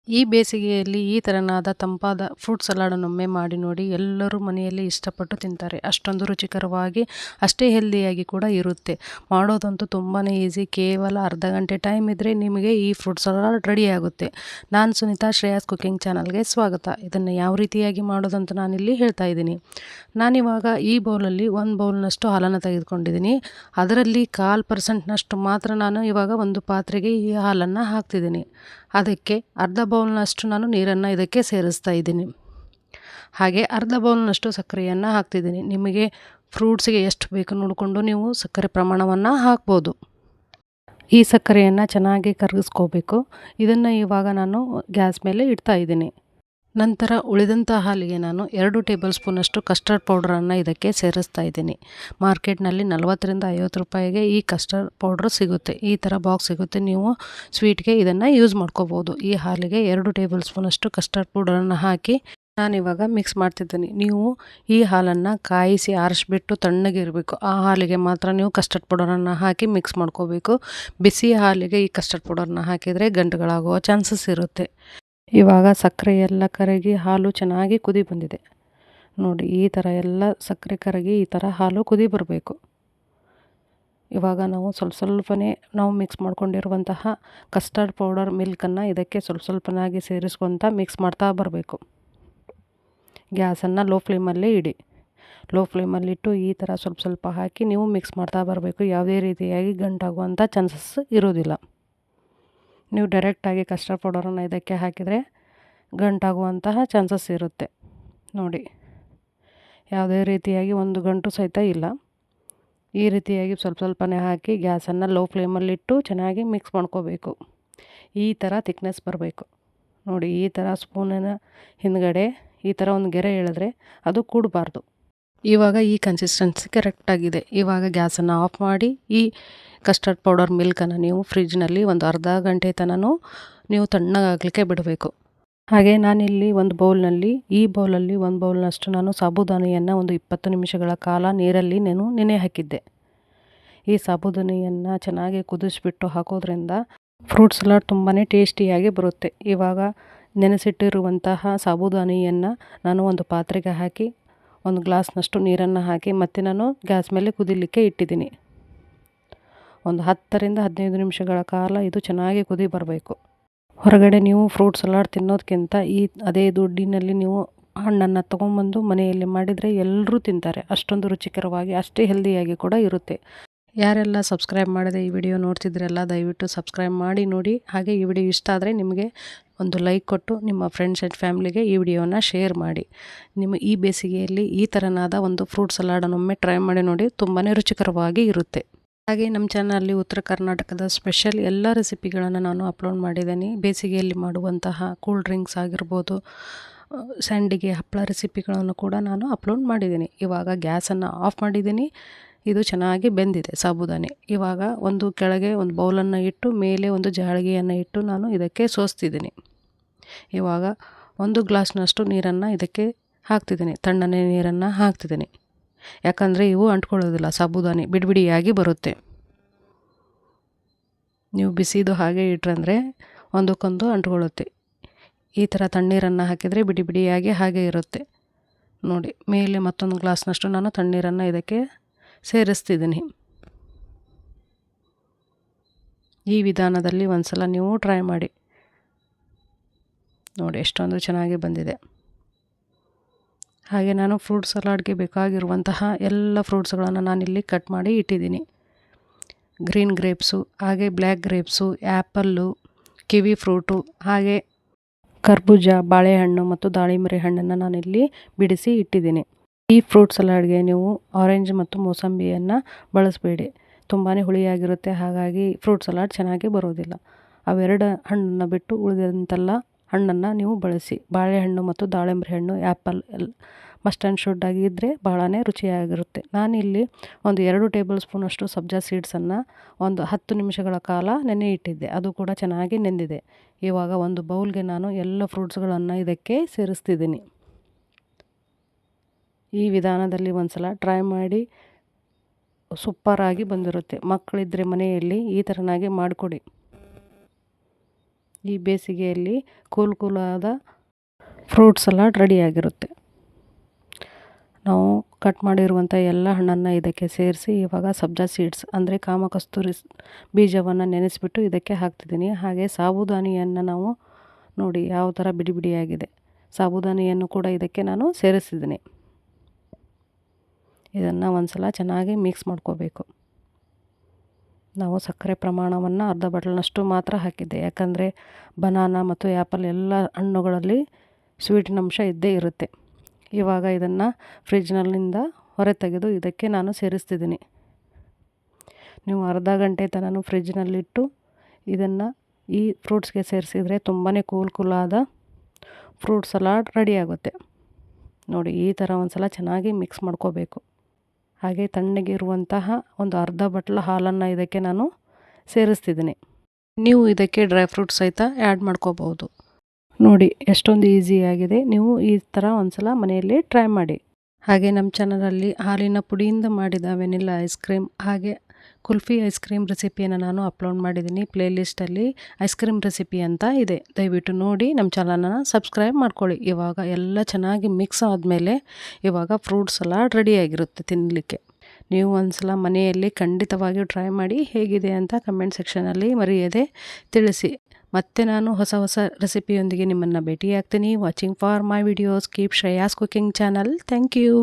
ಈ ಬೇಸಿಗೆಯಲ್ಲಿ ಈ ತೆರನಾದ ತಂಪಾದ ಫ್ರೂಟ್ ಸಲಾಡನ್ನೊಮ್ಮೆ ಮಾಡಿ ನೋಡಿ. ಎಲ್ಲರೂ ಮನೆಯಲ್ಲಿ ಇಷ್ಟಪಟ್ಟು ತಿಂತಾರೆ. ಅಷ್ಟೊಂದು ರುಚಿಕರವಾಗಿ ಅಷ್ಟೇ ಹೆಲ್ದಿಯಾಗಿ ಕೂಡ ಇರುತ್ತೆ. ಮಾಡೋದಂತೂ ತುಂಬಾ ಈಸಿ. ಕೇವಲ ಅರ್ಧ ಗಂಟೆ ಟೈಮ್ ಇದ್ದರೆ ನಿಮಗೆ ಈ ಫ್ರೂಟ್ ಸಲಾಡ್ ರೆಡಿ ಆಗುತ್ತೆ. ನಾನು ಸುನೀತಾ, ಶ್ರೇಯಾಸ್ ಕುಕಿಂಗ್ ಚಾನಲ್ಗೆ ಸ್ವಾಗತ. ಇದನ್ನು ಯಾವ ರೀತಿಯಾಗಿ ಮಾಡೋದಂತ ನಾನಿಲ್ಲಿ ಹೇಳ್ತಾ ಇದ್ದೀನಿ. ನಾನಿವಾಗ ಈ ಬೌಲಲ್ಲಿ 1 ಬೌಲ್ನಷ್ಟು ಹಾಲನ್ನು ತೆಗೆದುಕೊಂಡಿದ್ದೀನಿ. ಅದರಲ್ಲಿ 1/4% ಮಾತ್ರ ನಾನು ಇವಾಗ ಒಂದು ಪಾತ್ರೆಗೆ ಈ ಹಾಲನ್ನು ಹಾಕ್ತಿದ್ದೀನಿ. ಅದಕ್ಕೆ ಅರ್ಧ ಬೌಲ್ನಷ್ಟು ನಾನು ನೀರನ್ನು ಇದಕ್ಕೆ ಸೇರಿಸ್ತಾ ಇದ್ದೀನಿ. ಹಾಗೆ ಅರ್ಧ ಬೌಲ್ನಷ್ಟು ಸಕ್ಕರೆಯನ್ನು ಹಾಕ್ತಿದ್ದೀನಿ. ನಿಮಗೆ ಫ್ರೂಟ್ಸಿಗೆ ಎಷ್ಟು ಬೇಕು ನೋಡಿಕೊಂಡು ನೀವು ಸಕ್ಕರೆ ಪ್ರಮಾಣವನ್ನು ಹಾಕ್ಬೋದು. ಈ ಸಕ್ಕರೆಯನ್ನು ಚೆನ್ನಾಗಿ ಕರಗಿಸ್ಕೋಬೇಕು. ಇದನ್ನು ಇವಾಗ ನಾನು ಗ್ಯಾಸ್ ಮೇಲೆ ಇಡ್ತಾ ಇದ್ದೀನಿ. ನಂತರ ಉಳಿದಂಥ ಹಾಲಿಗೆ ನಾನು 2 ಟೇಬಲ್ ಸ್ಪೂನಷ್ಟು ಕಸ್ಟರ್ಡ್ ಪೌಡ್ರನ್ನು ಇದಕ್ಕೆ ಸೇರಿಸ್ತಾ ಇದ್ದೀನಿ. ಮಾರ್ಕೆಟ್ನಲ್ಲಿ 40ರಿಂದ 50 ರೂಪಾಯಿಗೆ ಈ ಕಸ್ಟರ್ಡ್ ಪೌಡ್ರ್ ಸಿಗುತ್ತೆ. ಈ ಥರ ಬಾಕ್ಸ್ ಸಿಗುತ್ತೆ. ನೀವು ಸ್ವೀಟ್ಗೆ ಇದನ್ನು ಯೂಸ್ ಮಾಡ್ಕೋಬೋದು. ಈ ಹಾಲಿಗೆ 2 ಟೇಬಲ್ ಸ್ಪೂನಷ್ಟು ಕಸ್ಟರ್ಡ್ ಪೌಡರನ್ನು ಹಾಕಿ ನಾನಿವಾಗ ಮಿಕ್ಸ್ ಮಾಡ್ತಿದ್ದೀನಿ. ನೀವು ಈ ಹಾಲನ್ನು ಕಾಯಿಸಿ ಆರಿಸ್ಬಿಟ್ಟು ತಣ್ಣಗಿರಬೇಕು. ಆ ಹಾಲಿಗೆ ಮಾತ್ರ ನೀವು ಕಸ್ಟರ್ಡ್ ಪೌಡರನ್ನು ಹಾಕಿ ಮಿಕ್ಸ್ ಮಾಡ್ಕೋಬೇಕು. ಬಿಸಿ ಹಾಲಿಗೆ ಈ ಕಸ್ಟರ್ಡ್ ಪೌಡರನ್ನ ಹಾಕಿದರೆ ಗಂಟುಗಳಾಗುವ ಚಾನ್ಸಸ್ ಇರುತ್ತೆ. ಇವಾಗ ಸಕ್ಕರೆ ಎಲ್ಲ ಕರಗಿ ಹಾಲು ಚೆನ್ನಾಗಿ ಕುದಿ ಬಂದಿದೆ ನೋಡಿ. ಈ ಥರ ಎಲ್ಲ ಸಕ್ಕರೆ ಕರಗಿ ಈ ಥರ ಹಾಲು ಕುದಿ ಬರಬೇಕು. ಇವಾಗ ನಾವು ಸ್ವಲ್ಪನೇ ನಾವು ಮಿಕ್ಸ್ ಮಾಡ್ಕೊಂಡಿರುವಂತಹ ಕಸ್ಟರ್ಡ್ ಪೌಡರ್ ಮಿಲ್ಕನ್ನು ಇದಕ್ಕೆ ಸ್ವಲ್ಪನಾಗಿ ಸೇರಿಸ್ಕೊತ ಮಿಕ್ಸ್ ಮಾಡ್ತಾ ಬರಬೇಕು. ಗ್ಯಾಸನ್ನು ಲೋ ಫ್ಲೇಮಲ್ಲೇ ಇಡಿ. ಲೋ ಫ್ಲೇಮಲ್ಲಿಟ್ಟು ಈ ಥರ ಸ್ವಲ್ಪ ಹಾಕಿ ನೀವು ಮಿಕ್ಸ್ ಮಾಡ್ತಾ ಬರಬೇಕು. ಯಾವುದೇ ರೀತಿಯಾಗಿ ಗಂಟಾಗುವಂಥ ಚಾನ್ಸಸ್ ಇರೋದಿಲ್ಲ. ನೀವು ಡೈರೆಕ್ಟಾಗಿ ಕಸ್ಟರ್ಡ್ ಪೌಡರನ್ನು ಇದಕ್ಕೆ ಹಾಕಿದರೆ ಗಂಟಾಗುವಂತಹ ಚಾನ್ಸಸ್ ಇರುತ್ತೆ ನೋಡಿ. ಯಾವುದೇ ರೀತಿಯಾಗಿ ಒಂದು ಗಂಟು ಸಹಿತ ಇಲ್ಲ. ಈ ರೀತಿಯಾಗಿ ಸ್ವಲ್ಪನೇ ಹಾಕಿ ಗ್ಯಾಸನ್ನು ಲೋ ಫ್ಲೇಮಲ್ಲಿಟ್ಟು ಚೆನ್ನಾಗಿ ಮಿಕ್ಸ್ ಮಾಡ್ಕೋಬೇಕು. ಈ ಥರ ಥಿಕ್ನೆಸ್ ಬರಬೇಕು ನೋಡಿ. ಈ ಥರ ಸ್ಪೂನಿನ ಹಿಂದ್ಗಡೆ ಈ ಥರ ಒಂದು ಗೆರೆ ಎಳೆದ್ರೆ ಅದು ಕೂಡಬಾರ್ದು. ಇವಾಗ ಈ ಕನ್ಸಿಸ್ಟೆನ್ಸಿ ಕರೆಕ್ಟಾಗಿದೆ. ಇವಾಗ ಗ್ಯಾಸನ್ನು ಆಫ್ ಮಾಡಿ ಈ ಕಸ್ಟರ್ಡ್ ಪೌಡರ್ ಮಿಲ್ಕನ್ನು ನೀವು ಫ್ರಿಜ್ನಲ್ಲಿ ಒಂದು ಅರ್ಧ ಗಂಟೆ ತನಕ ನೀವು ತಣ್ಣಗಾಗಲಿಕ್ಕೆ ಬಿಡಬೇಕು. ಹಾಗೆ ನಾನಿಲ್ಲಿ ಒಂದು ಬೌಲ್ನಲ್ಲಿ ಈ ಬೌಲಲ್ಲಿ 1 ಬೌಲ್ನಷ್ಟು ನಾನು ಸಾಬುದಾನಿಯನ್ನು ಒಂದು 20 ನಿಮಿಷಗಳ ಕಾಲ ನೀರಲ್ಲಿ ನೆನೆ ಹಾಕಿದ್ದೆ. ಈ ಸಾಬುದಾನಿಯನ್ನು ಚೆನ್ನಾಗಿ ಕುದಿಸ್ಬಿಟ್ಟು ಹಾಕೋದ್ರಿಂದ ಫ್ರೂಟ್ ಸಲಾಡ್ ತುಂಬಾ ಟೇಸ್ಟಿಯಾಗಿ ಬರುತ್ತೆ. ಇವಾಗ ನೆನೆಸಿಟ್ಟಿರುವಂತಹ ಸಾಬುದಾನಿಯನ್ನು ನಾನು ಒಂದು ಪಾತ್ರೆಗೆ ಹಾಕಿ 1 ಗ್ಲಾಸ್ನಷ್ಟು ನೀರನ್ನು ಹಾಕಿ ಮತ್ತೆ ನಾನು ಗ್ಯಾಸ್ ಮೇಲೆ ಕುದಿಲಿಕ್ಕೆ ಇಟ್ಟಿದ್ದೀನಿ. ಒಂದು 10ರಿಂದ 15 ನಿಮಿಷಗಳ ಕಾಲ ಇದು ಚೆನ್ನಾಗಿ ಕುದಿ ಬರಬೇಕು. ಹೊರಗಡೆ ನೀವು ಫ್ರೂಟ್ ಸಲಾಡ್ ತಿನ್ನೋದಕ್ಕಿಂತ ಅದೇ ದುಡ್ಡಿನಲ್ಲಿ ನೀವು ಹಣ್ಣನ್ನು ತೊಗೊಂಬಂದು ಮನೆಯಲ್ಲಿ ಮಾಡಿದರೆ ಎಲ್ಲರೂ ತಿಂತಾರೆ. ಅಷ್ಟೊಂದು ರುಚಿಕರವಾಗಿ ಅಷ್ಟೇ ಹೆಲ್ದಿಯಾಗಿ ಕೂಡ ಇರುತ್ತೆ. ಯಾರೆಲ್ಲ ಸಬ್ಸ್ಕ್ರೈಬ್ ಮಾಡದೆ ಈ ವಿಡಿಯೋ ನೋಡ್ತಿದ್ರೆಲ್ಲ ದಯವಿಟ್ಟು ಸಬ್ಸ್ಕ್ರೈಬ್ ಮಾಡಿ ನೋಡಿ. ಹಾಗೆ ಈ ವಿಡಿಯೋ ಇಷ್ಟ ಆದರೆ ನಿಮಗೆ ಒಂದು ಲೈಕ್ ಕೊಟ್ಟು ನಿಮ್ಮ ಫ್ರೆಂಡ್ಸ್ ಆ್ಯಂಡ್ ಫ್ಯಾಮಿಲಿಗೆ ಈ ವಿಡಿಯೋನ ಶೇರ್ ಮಾಡಿ. ನಿಮ್ಮ ಈ ಬೇಸಿಗೆಯಲ್ಲಿ ಈ ಥರನಾದ ಒಂದು ಫ್ರೂಟ್ ಸಲಾಡನ್ನೊಮ್ಮೆ ಟ್ರೈ ಮಾಡಿ ನೋಡಿ. ತುಂಬಾ ರುಚಿಕರವಾಗಿ ಇರುತ್ತೆ. ಹಾಗೆ ನಮ್ಮ ಚಾನಲಲ್ಲಿ ಉತ್ತರ ಕರ್ನಾಟಕದ ಸ್ಪೆಷಲ್ ಎಲ್ಲ ರೆಸಿಪಿಗಳನ್ನು ನಾನು ಅಪ್ಲೋಡ್ ಮಾಡಿದ್ದೀನಿ. ಬೇಸಿಗೆಯಲ್ಲಿ ಮಾಡುವಂತಹ ಕೂಲ್ ಡ್ರಿಂಕ್ಸ್ ಆಗಿರ್ಬೋದು, ಸ್ಯಾಂಡಿಗೆ ಹಪ್ಪಳ ರೆಸಿಪಿಗಳನ್ನು ಕೂಡ ನಾನು ಅಪ್ಲೋಡ್ ಮಾಡಿದ್ದೀನಿ. ಇವಾಗ ಗ್ಯಾಸನ್ನು ಆಫ್ ಮಾಡಿದ್ದೀನಿ. ಇದು ಚೆನ್ನಾಗಿ ಬೆಂದಿದೆ ಸಾಬುದಾನಿ. ಇವಾಗ ಒಂದು ಕೆಳಗೆ ಒಂದು ಬೌಲನ್ನು ಇಟ್ಟು ಮೇಲೆ ಒಂದು ಜಾಳಿಗೆಯನ್ನು ಇಟ್ಟು ನಾನು ಇದಕ್ಕೆ ಸೋಸ್ತಿದ್ದೀನಿ. ಇವಾಗ 1 ಗ್ಲಾಸ್ನಷ್ಟು ನೀರನ್ನು ಇದಕ್ಕೆ ಹಾಕ್ತಿದ್ದೀನಿ. ತಣ್ಣನೆ ನೀರನ್ನು ಹಾಕ್ತಿದ್ದೀನಿ. ಯಾಕಂದರೆ ಇವು ಅಂಟ್ಕೊಳ್ಳೋದಿಲ್ಲ. ಸಾಬುದಾನಿ ಬಿಡಿಯಾಗಿ ಬರುತ್ತೆ. ನೀವು ಬಿಸಿದು ಹಾಗೆ ಇಟ್ರಂದರೆ ಒಂದಕ್ಕೊಂದು ಅಂಟ್ಕೊಳ್ಳುತ್ತೆ. ಈ ಥರ ತಣ್ಣೀರನ್ನು ಹಾಕಿದರೆ ಬಿಡಿಯಾಗಿ ಹಾಗೆ ಇರುತ್ತೆ ನೋಡಿ. ಮೇಲೆ ಮತ್ತೊಂದು ಗ್ಲಾಸ್ನಷ್ಟು ನಾನು ತಣ್ಣೀರನ್ನು ಇದಕ್ಕೆ ಸೇರಿಸ್ತಿದ್ದೀನಿ. ಈ ವಿಧಾನದಲ್ಲಿ ಒಂದು ಸಲ ನೀವು ಟ್ರೈ ಮಾಡಿ ನೋಡಿ. ಎಷ್ಟೊಂದು ಚೆನ್ನಾಗಿ ಬಂದಿದೆ. ಹಾಗೆ ನಾನು ಫ್ರೂಟ್ ಸಲಾಡ್ಗೆ ಬೇಕಾಗಿರುವಂತಹ ಎಲ್ಲ ಫ್ರೂಟ್ಸ್ಗಳನ್ನು ನಾನಿಲ್ಲಿ ಕಟ್ ಮಾಡಿ ಇಟ್ಟಿದ್ದೀನಿ. ಗ್ರೀನ್ ಗ್ರೇಪ್ಸು, ಹಾಗೆ ಬ್ಲ್ಯಾಕ್ ಗ್ರೇಪ್ಸು, ಆ್ಯಪಲ್ಲು, ಕಿವಿ ಫ್ರೂಟು, ಹಾಗೆ ಕರ್ಬೂಜ, ಬಾಳೆಹಣ್ಣು ಮತ್ತು ದಾಳಿಂಬೆ ಹಣ್ಣನ್ನು ನಾನಿಲ್ಲಿ ಬಿಡಿಸಿ ಇಟ್ಟಿದ್ದೀನಿ. ಈ ಫ್ರೂಟ್ ಸಲಾಡ್ಗೆ ನೀವು ಆರೆಂಜ್ ಮತ್ತು ಮೋಸಂಬಿಯನ್ನು ಬಳಸಬೇಡಿ. ತುಂಬಾ ಹುಳಿಯಾಗಿರುತ್ತೆ. ಹಾಗಾಗಿ ಫ್ರೂಟ್ ಸಲಾಡ್ ಚೆನ್ನಾಗಿ ಬರೋದಿಲ್ಲ. ಅವೆರಡು ಹಣ್ಣನ್ನು ಬಿಟ್ಟು ಉಳಿದಂತೆಲ್ಲ ಹಣ್ಣನ್ನು ನೀವು ಬಳಸಿ. ಬಾಳೆಹಣ್ಣು ಮತ್ತು ದಾಳಿಂಬೆ ಹಣ್ಣು, ಆ್ಯಪಲ್ ಮಸ್ಟ್ ಆ್ಯಂಡ್ ಶುಡ್ ಆಗಿ ಇದ್ದರೆ ಭಾಳನೇ ರುಚಿಯಾಗಿರುತ್ತೆ. ನಾನಿಲ್ಲಿ ಒಂದು 2 ಟೇಬಲ್ ಸ್ಪೂನಷ್ಟು ಸಬ್ಜಾ ಸೀಡ್ಸನ್ನು ಒಂದು 10 ನಿಮಿಷಗಳ ಕಾಲ ನೆನೆ ಇಟ್ಟಿದ್ದೆ. ಅದು ಕೂಡ ಚೆನ್ನಾಗಿ ನೆಂದಿದೆ. ಇವಾಗ ಒಂದು ಬೌಲ್ಗೆ ನಾನು ಎಲ್ಲ ಫ್ರೂಟ್ಸ್ಗಳನ್ನು ಇದಕ್ಕೆ ಸೇರಿಸ್ತಿದ್ದೀನಿ. ಈ ವಿಧಾನದಲ್ಲಿ ಒಂದು ಸಲ ಟ್ರೈ ಮಾಡಿ. ಸೂಪರಾಗಿ ಬಂದಿರುತ್ತೆ. ಮಕ್ಕಳಿದ್ದರೆ ಮನೆಯಲ್ಲಿ ಈ ಥರನಾಗಿ ಮಾಡಿಕೊಡಿ. ಈ ಬೇಸಿಗೆಯಲ್ಲಿ ಕೂಲಾದ ಫ್ರೂಟ್ ಸಲಾಡ್ ರೆಡಿಯಾಗಿರುತ್ತೆ. ನಾವು ಕಟ್ ಮಾಡಿರುವಂಥ ಎಲ್ಲ ಹಣ್ಣನ್ನು ಇದಕ್ಕೆ ಸೇರಿಸಿ ಇವಾಗ ಸಬ್ಜಾ ಸೀಡ್ಸ್ ಅಂದರೆ ಕಾಮಕಸ್ತೂರಿ ಬೀಜವನ್ನು ನೆನೆಸಿಬಿಟ್ಟು ಇದಕ್ಕೆ ಹಾಕ್ತಿದ್ದೀನಿ. ಹಾಗೆ ಸಾಬುದಾನಿಯನ್ನು ನಾವು ನೋಡಿ ಯಾವ ಥರ ಬಿಡಿ ಬಿಡಿಯಾಗಿದೆ. ಸಾಬುದಾನಿಯನ್ನು ಕೂಡ ಇದಕ್ಕೆ ನಾನು ಸೇರಿಸಿದ್ದೀನಿ. ಇದನ್ನು ಒಂದು ಸಲ ಚೆನ್ನಾಗಿ ಮಿಕ್ಸ್ ಮಾಡ್ಕೋಬೇಕು. ನಾವು ಸಕ್ಕರೆ ಪ್ರಮಾಣವನ್ನು ಅರ್ಧ ಬಾಟಲ್ನಷ್ಟು ಮಾತ್ರ ಹಾಕಿದ್ದೆ, ಯಾಕಂದರೆ ಬನಾನಾ ಮತ್ತು ಆ್ಯಪಲ್ ಎಲ್ಲ ಹಣ್ಣುಗಳಲ್ಲಿ ಸ್ವೀಟಿನ ಅಂಶ ಇದ್ದೇ ಇರುತ್ತೆ. ಇವಾಗ ಇದನ್ನು ಫ್ರಿಜ್ನಲ್ಲಿಂದ ಹೊರ ತೆಗೆದು ಇದಕ್ಕೆ ನಾನು ಸೇರಿಸ್ತಿದ್ದೀನಿ. ನೀವು ಅರ್ಧ ಗಂಟೆ ತನಕ ಫ್ರಿಜ್ನಲ್ಲಿಟ್ಟು ಇದನ್ನು ಈ ಫ್ರೂಟ್ಸ್ಗೆ ಸೇರಿಸಿದರೆ ತುಂಬಾ ಕೂಲಾದ ಫ್ರೂಟ್ ಸಲಾಡ್ ರೆಡಿಯಾಗುತ್ತೆ. ನೋಡಿ ಈ ಥರ ಒಂದು ಸಲ ಚೆನ್ನಾಗಿ ಮಿಕ್ಸ್ ಮಾಡ್ಕೋಬೇಕು. ಹಾಗೆ ತಣ್ಣಗಿರುವಂತಹ ಒಂದು ಅರ್ಧ ಬಟ್ಲು ಹಾಲನ್ನು ಇದಕ್ಕೆ ನಾನು ಸೇರಿಸ್ತಿದ್ದೀನಿ. ನೀವು ಇದಕ್ಕೆ ಡ್ರೈ ಫ್ರೂಟ್ಸ್ ಸಹಿತ ಆ್ಯಡ್ ಮಾಡ್ಕೋಬೋದು. ನೋಡಿ ಎಷ್ಟೊಂದು ಈಸಿಯಾಗಿದೆ. ನೀವು ಈ ಥರ ಒಂದು ಸಲ ಮನೆಯಲ್ಲಿ ಟ್ರೈ ಮಾಡಿ. ಹಾಗೆ ನಮ್ಮ ಚಾನಲಲ್ಲಿ ಹಾಲಿನ ಪುಡಿಯಿಂದ ಮಾಡಿದ ವೆನಿಲ್ಲಾ ಐಸ್ ಕ್ರೀಮ್ ಹಾಗೆ ಕುಲ್ಫಿ ಐಸ್ ಕ್ರೀಮ್ ರೆಸಿಪಿಯನ್ನು ನಾನು ಅಪ್ಲೋಡ್ ಮಾಡಿದ್ದೀನಿ. ಪ್ಲೇಲಿಸ್ಟಲ್ಲಿ ಐಸ್ ಕ್ರೀಮ್ ರೆಸಿಪಿ ಅಂತ ಇದೆ, ದಯವಿಟ್ಟು ನೋಡಿ ನಮ್ಮ ಚಾನಲನ್ನು ಸಬ್ಸ್ಕ್ರೈಬ್ ಮಾಡ್ಕೊಳ್ಳಿ. ಇವಾಗ ಎಲ್ಲ ಚೆನ್ನಾಗಿ ಮಿಕ್ಸ್ ಆದಮೇಲೆ ಇವಾಗ ಫ್ರೂಟ್ ಸಲಾಡ್ ರೆಡಿಯಾಗಿರುತ್ತೆ ತಿನ್ನಲಿಕ್ಕೆ. ನೀವು ಒಂದು ಸಲ ಮನೆಯಲ್ಲಿ ಖಂಡಿತವಾಗಿ ಟ್ರೈ ಮಾಡಿ, ಹೇಗಿದೆ ಅಂತ ಕಮೆಂಟ್ ಸೆಕ್ಷನಲ್ಲಿ ಮರೆಯದೆ ತಿಳಿಸಿ. ಮತ್ತೆ ನಾನು ಹೊಸ ರೆಸಿಪಿಯೊಂದಿಗೆ ನಿಮ್ಮನ್ನು ಭೇಟಿಯಾಗ್ತೀನಿ. Watching for my videos. Keep Shreyas cooking channel. Thank you.